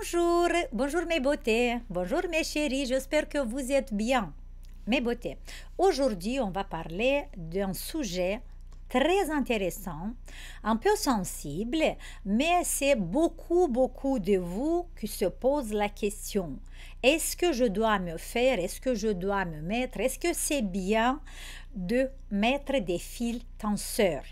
Bonjour, bonjour mes beautés, bonjour mes chéris, j'espère que vous êtes bien. Mes beautés, aujourd'hui on va parler d'un sujet très intéressant, un peu sensible, mais c'est beaucoup de vous qui se posent la question. Est-ce que je dois me faire, est-ce que je dois me mettre, est-ce que c'est bien de mettre des fils tenseurs?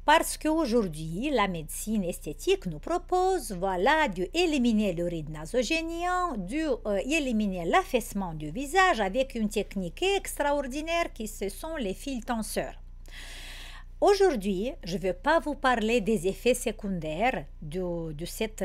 Parce qu'aujourd'hui, la médecine esthétique nous propose, voilà, d'éliminer le ride nasogénien, d'éliminer l'affaissement du visage avec une technique extraordinaire qui ce sont les fils tenseurs. Aujourd'hui, je ne vais pas vous parler des effets secondaires de cette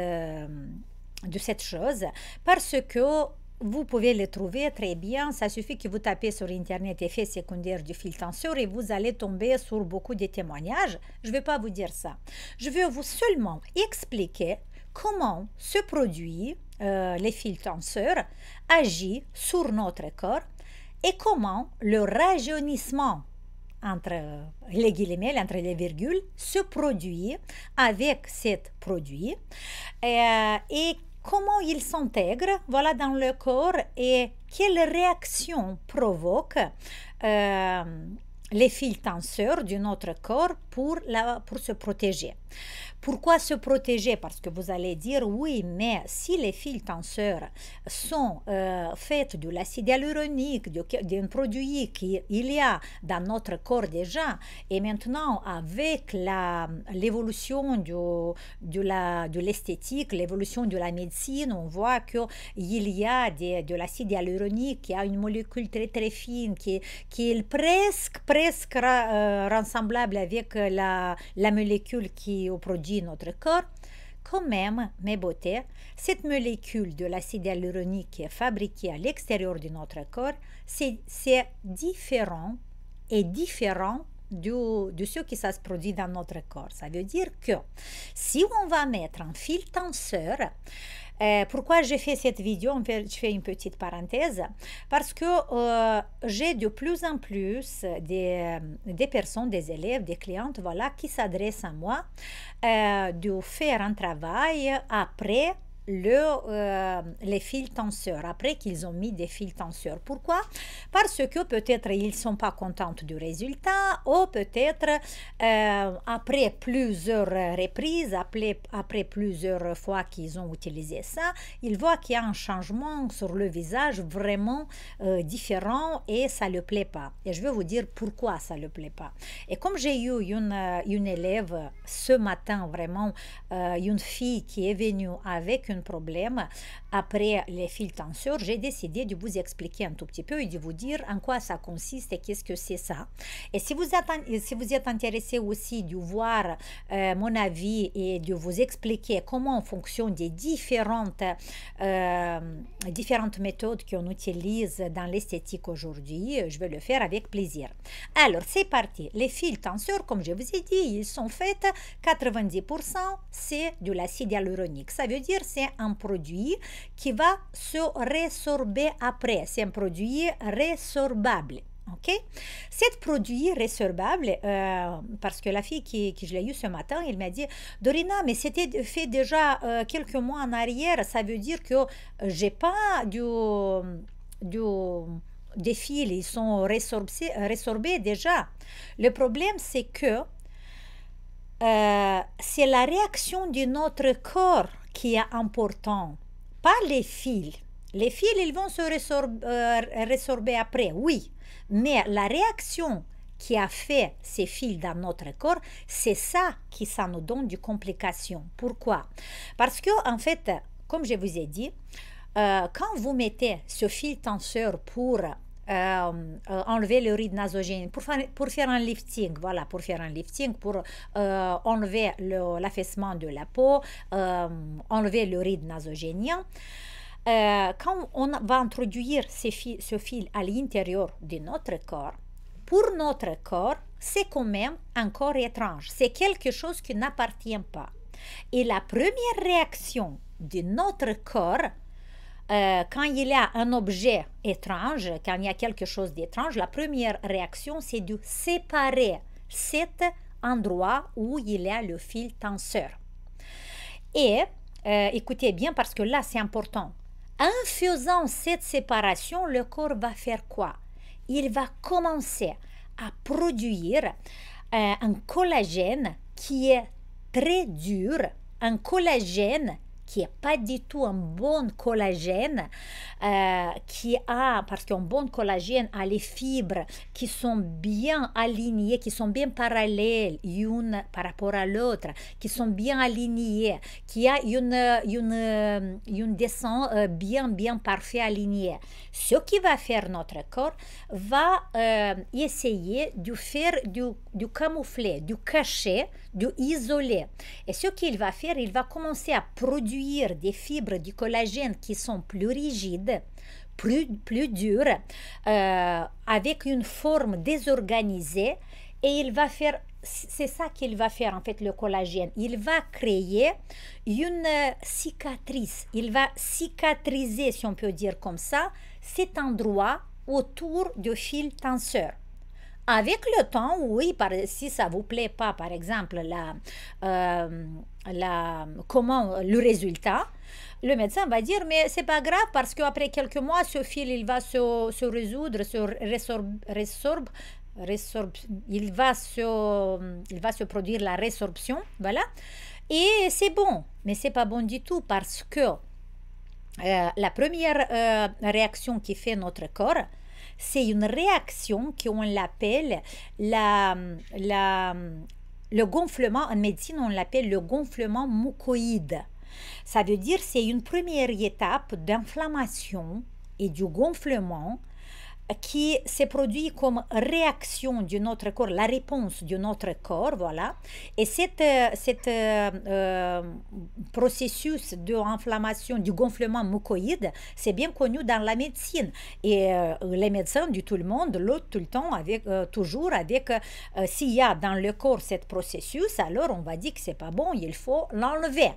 chose parce que vous pouvez les trouver très bien. Ça suffit que vous tapez sur Internet effets secondaires du fil tenseur et vous allez tomber sur beaucoup de témoignages. Je ne vais pas vous dire ça. Je vais vous seulement expliquer comment ce produit, les fils tenseurs, agit sur notre corps et comment le rajeunissement entre les guillemets, entre les virgules, se produit avec ce produit et comment il s'intègre, voilà, dans le corps et quelle réaction provoque les fils tenseurs de notre corps pour se protéger. Pourquoi se protéger? Parce que vous allez dire, oui, mais si les fils tenseurs sont faits de l'acide hyaluronique, d'un produit qu'il y a dans notre corps déjà, et maintenant avec l'évolution de l'esthétique, l'évolution de la médecine, on voit qu'il y a de l'acide hyaluronique qui a une molécule très fine, qui est presque rassemblable avec la molécule qui produit notre corps. Quand même, mes beautés, cette molécule de l'acide hyaluronique qui est fabriquée à l'extérieur de notre corps, c'est différent de ce qui se produit dans notre corps. Ça veut dire que si on va mettre un fil tenseur, pourquoi j'ai fait cette vidéo? Je fais une petite parenthèse parce que j'ai de plus en plus des personnes, des élèves, des clientes, voilà, qui s'adressent à moi de faire un travail après les fils tenseurs, après qu'ils ont mis des fils tenseurs. Pourquoi? Parce que peut-être ils ne sont pas contents du résultat ou peut-être après plusieurs reprises, après plusieurs fois qu'ils ont utilisé ça, ils voient qu'il y a un changement sur le visage vraiment différent et ça ne leur plaît pas. Et je vais vous dire pourquoi ça ne leur plaît pas. Et comme j'ai eu une élève ce matin, vraiment une fille qui est venue avec un problème après les fils tenseurs, j'ai décidé de vous expliquer un tout petit peu et de vous dire en quoi ça consiste et qu'est-ce que c'est ça. Et si vous êtes intéressé aussi de voir mon avis et de vous expliquer comment fonctionnent des différentes méthodes qu'on utilise dans l'esthétique aujourd'hui, je vais le faire avec plaisir. Alors, c'est parti. Les fils tenseurs, comme je vous ai dit, ils sont faits 90%, c'est de l'acide hyaluronique. Ça veut dire c'est un produit qui va se résorber après. C'est un produit résorbable. Ok? Cet produit résorbable, parce que la fille qui je l'ai eue ce matin, elle m'a dit, Dorina, mais c'était fait déjà quelques mois en arrière, ça veut dire que j'ai pas des fils, ils sont résorbés déjà. Le problème, c'est que c'est la réaction de notre corps qui est importante, pas les fils. Les fils, ils vont se résorber après, oui. Mais la réaction qui a fait ces fils dans notre corps, c'est ça qui ça nous donne des complications. Pourquoi? Parce que, en fait, comme je vous ai dit, quand vous mettez ce fil tenseur pour enlever le ride nasogénien, pour faire un lifting, voilà, pour faire un lifting, pour enlever l'affaissement de la peau, enlever le ride nasogénien, quand on va introduire ce fil à l'intérieur de notre corps, pour notre corps, c'est quand même un corps étrange. C'est quelque chose qui n'appartient pas. Et la première réaction de notre corps, quand il y a un objet étrange, quand il y a quelque chose d'étrange, la première réaction, c'est de séparer cet endroit où il y a le fil tenseur. Et écoutez bien parce que là, c'est important. En faisant cette séparation, le corps va faire quoi? Il va commencer à produire un collagène qui est très dur, un collagène qui n'est pas du tout un bon collagène, parce qu'un bon collagène a les fibres qui sont bien alignées, qui sont bien parallèles une par rapport à l'autre, qui sont bien alignées, qui a une descente bien parfait alignée. Ce qui va faire notre corps va essayer de faire du camoufler, du cacher, du isoler. Et ce qu'il va faire, il va commencer à produire des fibres du collagène qui sont plus rigides, plus dures, avec une forme désorganisée, et il va faire, c'est ça qu'il va faire en fait le collagène, il va créer une cicatrice, il va cicatriser, si on peut dire comme ça, cet endroit autour du fil tenseur. Avec le temps, oui, si ça ne vous plaît pas, par exemple, le résultat, le médecin va dire, mais c'est pas grave parce qu'après quelques mois, ce fil, il va se résoudre, il va se produire la résorption, voilà. Et c'est bon, mais c'est pas bon du tout parce que la première réaction qui fait notre corps, c'est une réaction qu'on l'appelle le gonflement, en médecine on l'appelle le gonflement mucoïde. Ça veut dire c'est une première étape d'inflammation et du gonflement qui s'est produit comme réaction de notre corps, la réponse de notre corps, voilà. Et cet processus d'inflammation, du gonflement mucoïde, c'est bien connu dans la médecine. Et les médecins de tout le monde luttent tout le temps toujours avec, s'il y a dans le corps ce processus, alors on va dire que c'est pas bon, il faut l'enlever.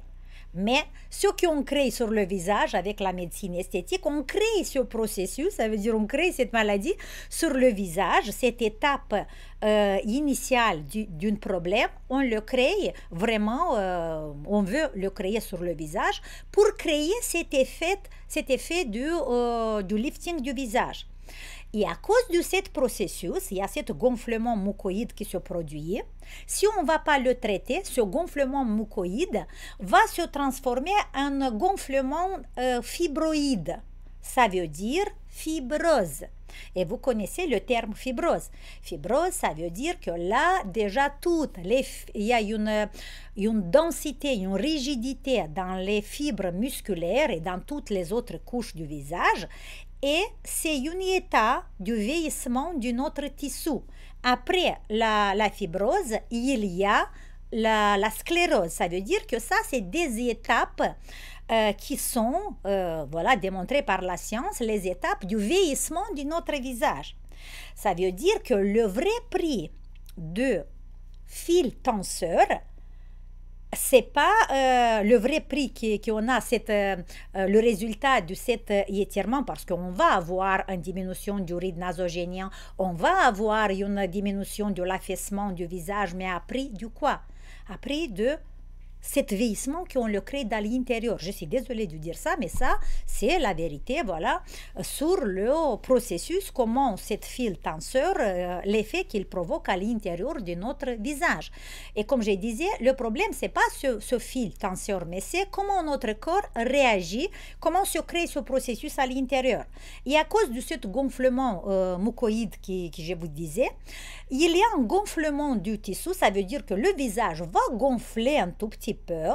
Mais ce qu'on crée sur le visage avec la médecine esthétique, on crée ce processus, ça veut dire on crée cette maladie sur le visage, cette étape initiale d'un problème, on le crée vraiment, on veut le créer sur le visage pour créer cet effet du lifting du visage. Et à cause de ce processus, il y a ce gonflement mucoïde qui se produit. Si on ne va pas le traiter, ce gonflement mucoïde va se transformer en gonflement fibroïde. Ça veut dire fibrose. Et vous connaissez le terme fibrose. Fibrose, ça veut dire que là, déjà, il y a une densité, une rigidité dans les fibres musculaires et dans toutes les autres couches du visage. Et c'est un état du vieillissement de notre tissu. Après la fibrose, il y a la sclérose. Ça veut dire que ça, c'est des étapes qui sont voilà, démontrées par la science, les étapes du vieillissement de notre visage. Ça veut dire que le vrai prix de fil tenseur, c'est pas le vrai prix qu'on a, le résultat de cet étirement, parce qu'on va avoir une diminution du rythme nasogénien, on va avoir une diminution de l'affaissement du visage, mais à prix de quoi? À prix de cet vieillissement qu'on le crée dans l'intérieur. Je suis désolée de dire ça, mais ça, c'est la vérité, voilà, sur le processus, comment cette fil tenseur, l'effet qu'il provoque à l'intérieur de notre visage. Et comme je disais, le problème, c'est pas ce fil tenseur, mais c'est comment notre corps réagit, comment se crée ce processus à l'intérieur. Et à cause de ce gonflement mucoïde que je vous disais, il y a un gonflement du tissu, ça veut dire que le visage va gonfler un tout petit peu.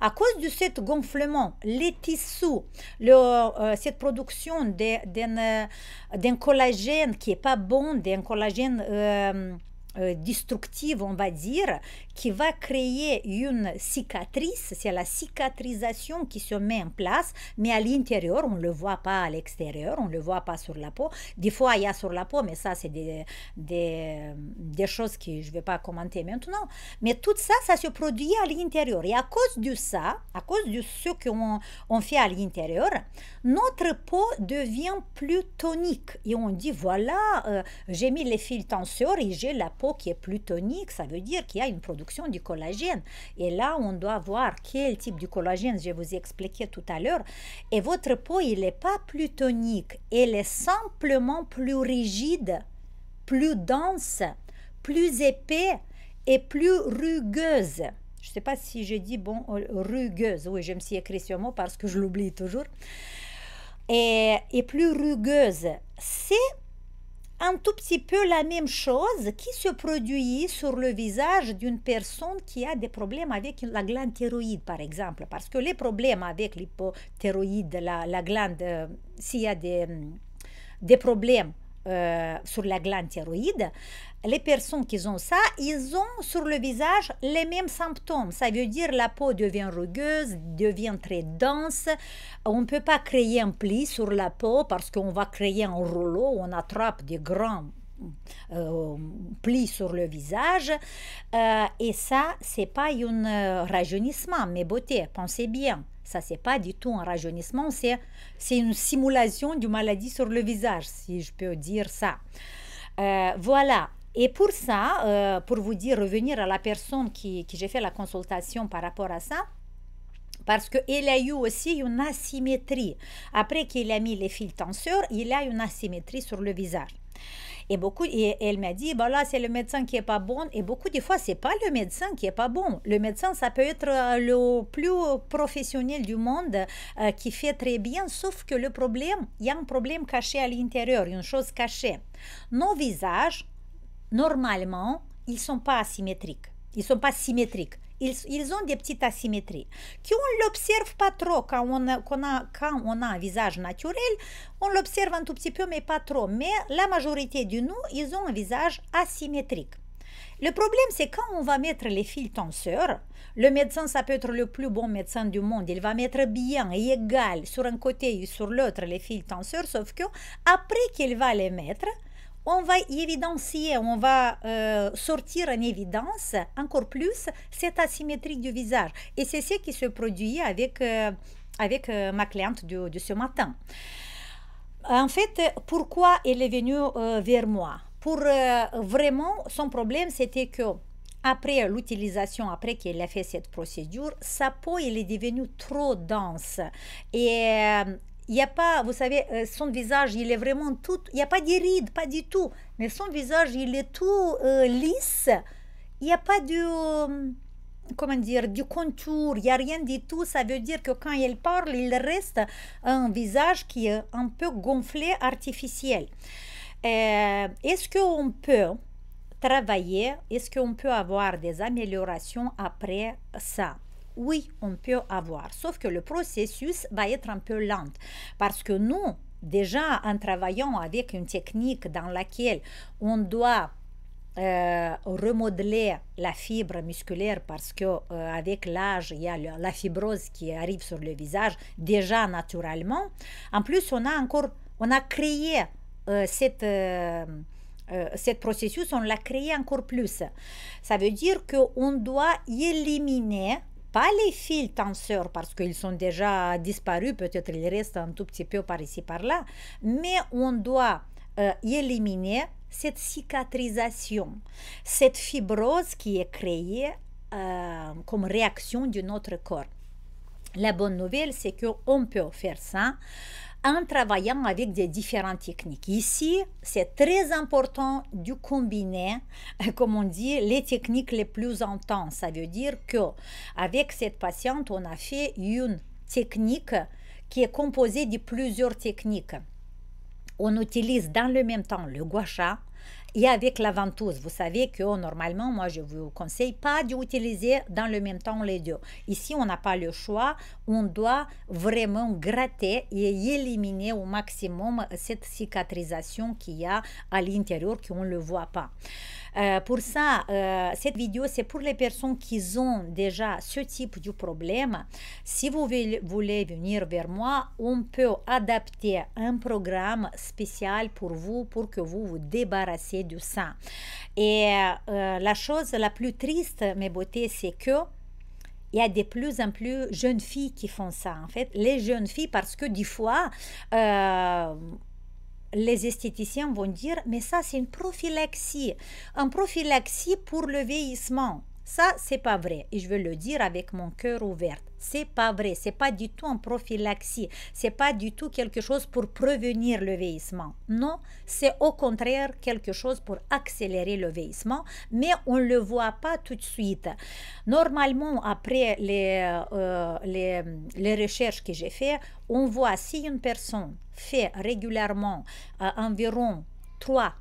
À cause de ce gonflement, les tissus, cette production d'un collagène qui n'est pas bon, d'un collagène destructive, on va dire, qui va créer une cicatrice. C'est la cicatrisation qui se met en place, mais à l'intérieur, on ne le voit pas à l'extérieur, on ne le voit pas sur la peau. Des fois, il y a sur la peau, mais ça, c'est des choses que je ne vais pas commenter maintenant. Mais tout ça, ça se produit à l'intérieur. Et à cause de ça, à cause de ce qu'on fait à l'intérieur, notre peau devient plus tonique. Et on dit, voilà, j'ai mis les fils tenseurs et j'ai la peau qui est plus tonique. Ça veut dire qu'il y a une production production du collagène. Et là, on doit voir quel type de collagène, je vous ai expliqué tout à l'heure. Et votre peau, il n'est pas plus tonique, elle est simplement plus rigide, plus dense, plus épais et plus rugueuse. Je ne sais pas si je dis bon, rugueuse. Oui, je me suis écrit ce mot parce que je l'oublie toujours. Et plus rugueuse. C'est un tout petit peu la même chose qui se produit sur le visage d'une personne qui a des problèmes avec la glande thyroïde, par exemple. Parce que les problèmes avec l'hypothyroïde, la glande, s'il y a des problèmes sur la glande thyroïde, les personnes qui ont ça, ils ont sur le visage les mêmes symptômes. Ça veut dire la peau devient rugueuse, devient très dense. On ne peut pas créer un pli sur la peau parce qu'on va créer un rouleau, on attrape des grands plis sur le visage. Et ça, c'est pas un rajeunissement, mes beautés, pensez bien. Ça, c'est pas du tout un rajeunissement, c'est une simulation d'une maladie sur le visage, si je peux dire ça. Voilà. Et pour ça, pour vous dire, revenir à la personne qui j'ai fait la consultation par rapport à ça, parce qu'il a eu aussi une asymétrie. Après qu'il a mis les fils tenseurs, il a une asymétrie sur le visage. Et elle m'a dit, bah là, c'est le médecin qui n'est pas bon. Et beaucoup de fois, ce n'est pas le médecin qui n'est pas bon. Le médecin, ça peut être le plus professionnel du monde qui fait très bien, sauf que le problème, il y a un problème caché à l'intérieur, une chose cachée. Nos visages, normalement, ils ne sont pas asymétriques. Ils ne sont pas symétriques. Ils ont des petites asymétries qu'on ne l'observe pas trop quand on a un visage naturel. On l'observe un tout petit peu, mais pas trop. Mais la majorité de nous, ils ont un visage asymétrique. Le problème, c'est quand on va mettre les fils tenseurs, le médecin, ça peut être le plus bon médecin du monde, il va mettre bien et égal sur un côté et sur l'autre les fils tenseurs, sauf que après qu'il va les mettre, on va évidencier, on va sortir en évidence encore plus cette asymétrie du visage. Et c'est ce qui se produit avec ma cliente de ce matin. En fait, pourquoi elle est venue vers moi? Pour vraiment, son problème, c'était que après l'utilisation, après qu'elle a fait cette procédure, sa peau, elle est devenue trop dense. Et il n'y a pas, vous savez, son visage, il est vraiment tout, il n'y a pas de rides, pas du tout, mais son visage, il est tout lisse, il n'y a pas de, comment dire, du contour, il n'y a rien du tout, ça veut dire que quand il parle, il reste un visage qui est un peu gonflé, artificiel. Est-ce qu'on peut travailler, est-ce qu'on peut avoir des améliorations après ça? Oui, on peut avoir, sauf que le processus va être un peu lent parce que nous, déjà en travaillant avec une technique dans laquelle on doit remodeler la fibre musculaire parce que avec l'âge, il y a la fibrose qui arrive sur le visage déjà naturellement. En plus, on a créé cette processus, on l'a créé encore plus. Ça veut dire qu'on doit éliminer pas les fils tenseurs parce qu'ils sont déjà disparus, peut-être il reste un tout petit peu par ici, par là, mais on doit éliminer cette cicatrisation, cette fibrose qui est créée comme réaction de notre corps. La bonne nouvelle, c'est qu'on peut faire ça en travaillant avec des différentes techniques. Ici, c'est très important de combiner, comme on dit, les techniques les plus intenses. Ça veut dire qu'avec cette patiente, on a fait une technique qui est composée de plusieurs techniques. On utilise dans le même temps le gua sha et avec la ventouse. Vous savez que normalement, moi, je vous conseille pas d'utiliser dans le même temps les deux. Ici, on n'a pas le choix. On doit vraiment gratter et éliminer au maximum cette cicatrisation qu'il y a à l'intérieur qu'on ne le voit pas. Pour ça, cette vidéo, c'est pour les personnes qui ont déjà ce type de problème. Si vous voulez venir vers moi, on peut adapter un programme spécial pour vous, pour que vous vous débarrassiez de ça. Et la chose la plus triste, mes beautés, c'est que il y a de plus en plus jeunes filles qui font ça. En fait, les jeunes filles, parce que des fois, les esthéticiens vont dire, mais ça c'est une prophylaxie pour le vieillissement. Ça, c'est pas vrai. Et je veux le dire avec mon cœur ouvert. C'est pas vrai. C'est pas du tout un prophylaxie. C'est pas du tout quelque chose pour prévenir le vieillissement. Non, c'est au contraire quelque chose pour accélérer le vieillissement, mais on ne le voit pas tout de suite. Normalement, après les recherches que j'ai faites, on voit si une personne fait régulièrement environ 3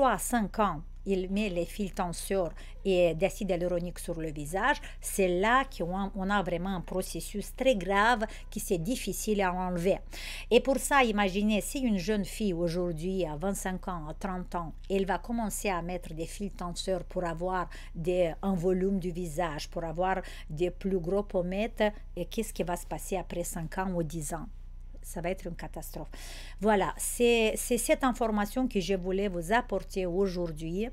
à 5 ans, il met les fils tenseurs et d'acide hyaluronique sur le visage, c'est là qu'on a vraiment un processus très grave qui c'est difficile à enlever. Et pour ça, imaginez si une jeune fille aujourd'hui à 25 ans, à 30 ans, elle va commencer à mettre des fils tenseurs pour avoir un volume du visage, pour avoir des plus gros pommettes, et qu'est-ce qui va se passer après 5 ans ou 10 ans? Ça va être une catastrophe. Voilà, c'est cette information que je voulais vous apporter aujourd'hui.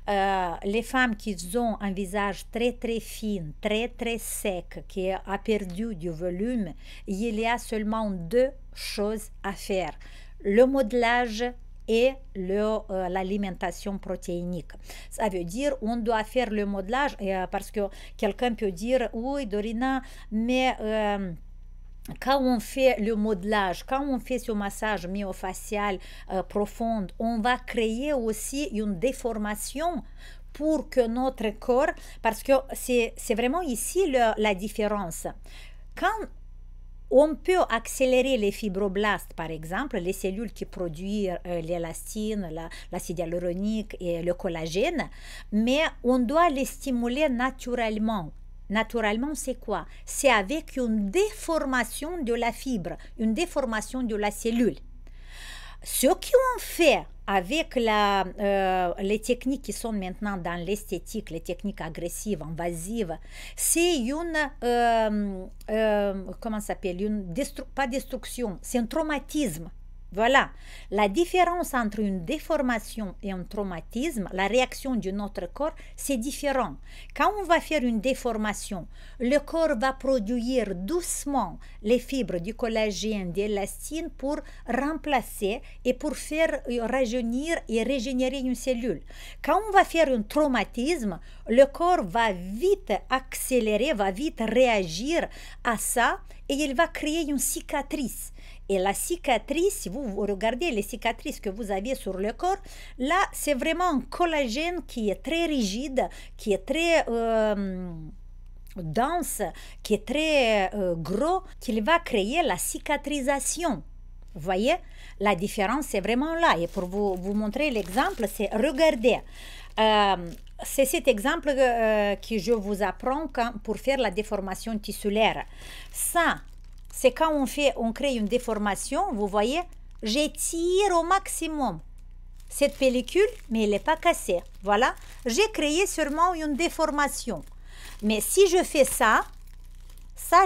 Les femmes qui ont un visage très très fin, très très sec, qui a perdu du volume, il y a seulement 2 choses à faire. Le modelage et l'alimentation protéinique. Ça veut dire on doit faire le modelage parce que quelqu'un peut dire oui Dorina, mais quand on fait le modelage, quand on fait ce massage myofascial profond, on va créer aussi une déformation pour que notre corps, parce que c'est vraiment ici la différence. Quand on peut accélérer les fibroblastes, par exemple, les cellules qui produisent l'élastine, l'acide hyaluronique et le collagène, mais on doit les stimuler naturellement. Naturellement, c'est quoi? C'est avec une déformation de la fibre, une déformation de la cellule. Ce qu'on fait avec les techniques qui sont maintenant dans l'esthétique, les techniques agressives, invasives, c'est comment ça s'appelle? Pas destruction, c'est un traumatisme. Voilà, la différence entre une déformation et un traumatisme, la réaction de notre corps, c'est différent. Quand on va faire une déformation, le corps va produire doucement les fibres du collagène, de l'élastine pour remplacer et pour faire rajeunir et régénérer une cellule. Quand on va faire un traumatisme, le corps va vite accélérer, va vite réagir à ça et il va créer une cicatrice. Et la cicatrice, si vous regardez les cicatrices que vous avez sur le corps, là, c'est vraiment un collagène qui est très rigide, qui est très dense, qui est très gros, qui va créer la cicatrisation. Vous voyez, la différence, c'est vraiment là. Et pour vous montrer l'exemple, c'est regardez. C'est cet exemple que je vous apprends pour faire la déformation tissulaire. Ça, c'est quand on crée une déformation, vous voyez, j'étire au maximum cette pellicule, mais elle n'est pas cassée. Voilà, j'ai créé seulement une déformation. Mais si je fais ça,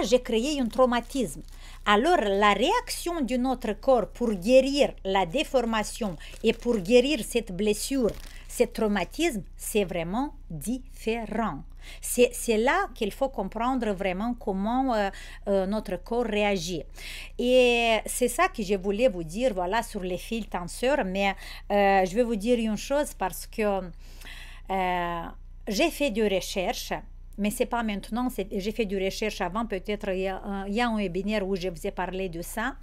j'ai créé un traumatisme. Alors, la réaction de notre corps pour guérir la déformation et pour guérir cette blessure, ce traumatisme, c'est vraiment différent. C'est là qu'il faut comprendre vraiment comment notre corps réagit. Et c'est ça que je voulais vous dire, voilà, sur les fils tenseurs. Mais je vais vous dire une chose parce que j'ai fait des recherches. Mais ce n'est pas maintenant, j'ai fait des recherches avant, peut-être il y a un webinaire où je vous ai parlé de ça,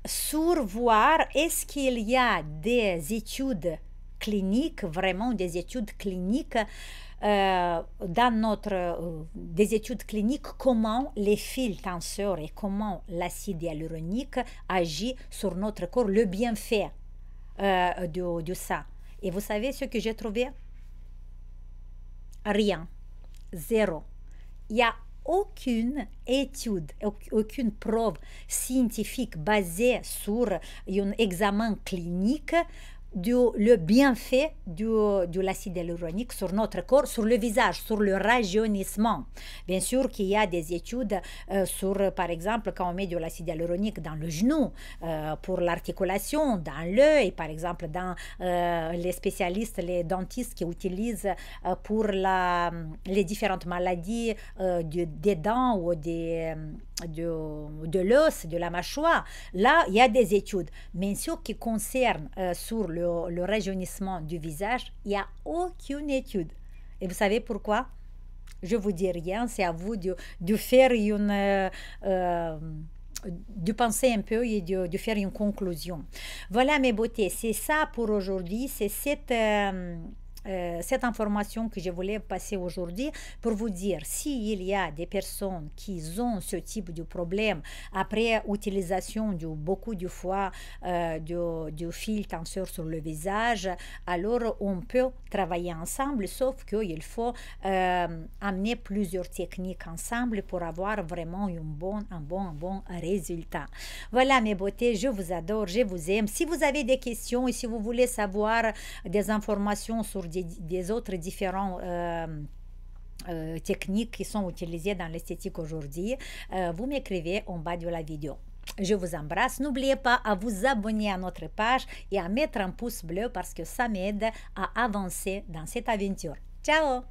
sur voir est-ce qu'il y a des études cliniques, vraiment des études cliniques, des études cliniques, comment les fils tenseurs et comment l'acide hyaluronique agit sur notre corps, le bienfait de ça. Et vous savez ce que j'ai trouvé? Rien. Zéro. Il n'y a aucune étude, aucune preuve scientifique basée sur un examen clinique le bienfait de l'acide hyaluronique sur notre corps, sur le visage, sur le rajeunissement. Bien sûr qu'il y a des études sur, par exemple, quand on met de l'acide hyaluronique dans le genou, pour l'articulation, dans l'œil, par exemple, dans les spécialistes, les dentistes qui utilisent pour les différentes maladies des dents ou de l'os, de la mâchoire. Là, il y a des études. Mais ce qui concerne sur le rajeunissement du visage, il n'y a aucune étude. Et vous savez pourquoi? Je vous dis rien, c'est à vous de faire de penser un peu et de faire une conclusion. Voilà mes beautés, c'est ça pour aujourd'hui, c'est cette information que je voulais passer aujourd'hui pour vous dire s'il y a des personnes qui ont ce type de problème après utilisation de beaucoup de fois du fil tenseur sur le visage, alors on peut travailler ensemble, sauf qu'il faut amener plusieurs techniques ensemble pour avoir vraiment un bon résultat. Voilà mes beautés, je vous adore, je vous aime. Si vous avez des questions et si vous voulez savoir des informations sur des autres différents techniques qui sont utilisées dans l'esthétique aujourd'hui, vous m'écrivez en bas de la vidéo. Je vous embrasse. N'oubliez pas à vous abonner à notre page et à mettre un pouce bleu parce que ça m'aide à avancer dans cette aventure. Ciao!